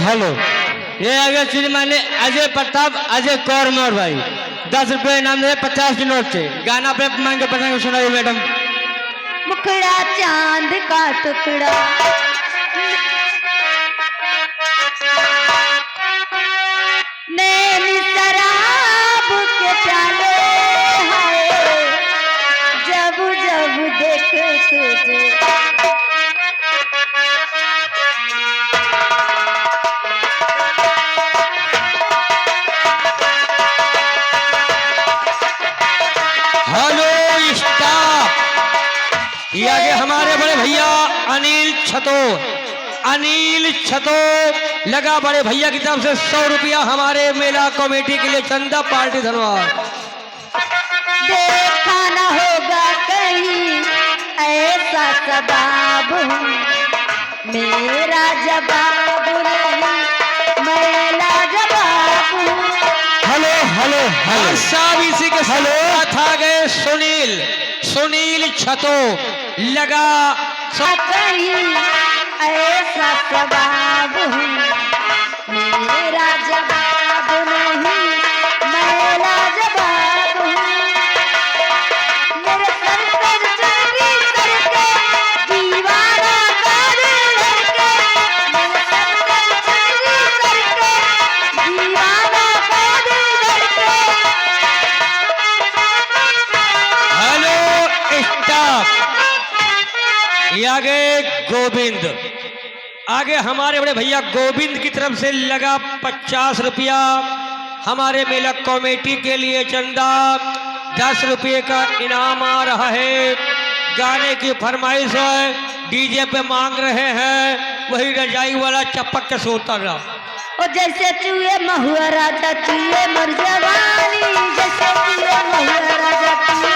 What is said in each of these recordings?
Hello. ये आगे चीज मैंने अजय प्रताप अजय कौरमोर भाई 10 रुपये इनाम दे 50 की नोट से गाना पे मांग के पसंद सुनाइए मैडम। मुखड़ा चांद का टुकड़ा नैन शराब के प्याले हाय जब जब देखे तुझे हेलो स्टाफ। ये आगे हमारे बड़े भैया अनिल छतो लगा बड़े भैया की तरफ से 100 रुपया हमारे मेला कमेटी के लिए चंदा पार्टी धन्यवाद। देखा न होगा कहीं ऐसा सबाब मेरा जवाब नहीं मैं लाजवाब हूँ। हेलो हेलो हेलो सब इसी के साथ आ गए सुनील छतो लगा कहीं ऐसा सवाब हूँ मेरा जवाब नहीं मैं लाजवाब हूँ। मेरे सर पर चोरी करके दीवाना कर करके मेरे सर पर चोरी करके दीवाना कर करके। Hello staff. ये आगे गोविंद आगे हमारे बड़े भैया गोविंद की तरफ से लगा 50 रुपया हमारे मेला कमेटी के लिए चंदा 10 रुपये का इनाम आ रहा है। गाने की फरमाइश है डीजे पे मांग रहे हैं वही रजाई वाला चपक के सोता रहा। और जैसे चूहे महुआ राजा चूहे मर जवानी जैसे चूहे महुआ राजा चूहे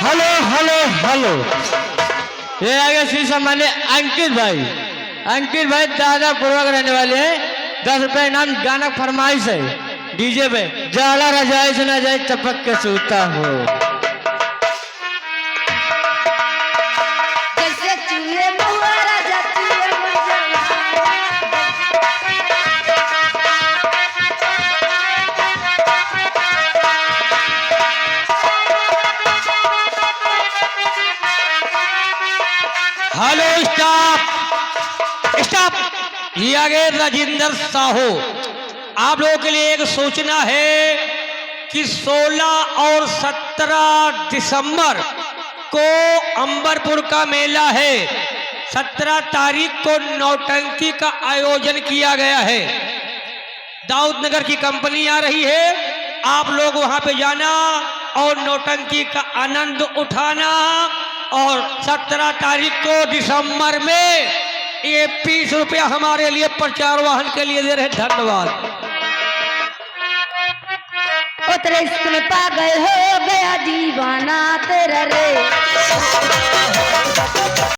हेलो हेलो हेलो। ये आगे श्री सम्मान्य अंकित भाई दादा पूर्वक रहने वाले हैं 10 रुपये इनाम गाना फरमाइश है डीजे पे जाला रजाई से ना जाए चपक के सूता हो। जैसे चूहे महुआ राजा चूहे मर हेलो स्टाफ। ये आगे राजेंद्र साहू आप लोगों के लिए एक सूचना है कि 16 और 17 दिसंबर को अंबरपुर का मेला है। 17 तारीख को नौटंकी का आयोजन किया गया है। दाऊद नगर की कंपनी आ रही है। आप लोग वहां पे जाना और नौटंकी का आनंद उठाना। और 17 तारीख को दिसंबर में ये 20 रुपया हमारे लिए प्रचार वाहन के लिए दे रहे। धन्यवाद। उतरे इश्क में पागल हो गया दीवाना तेरा रे।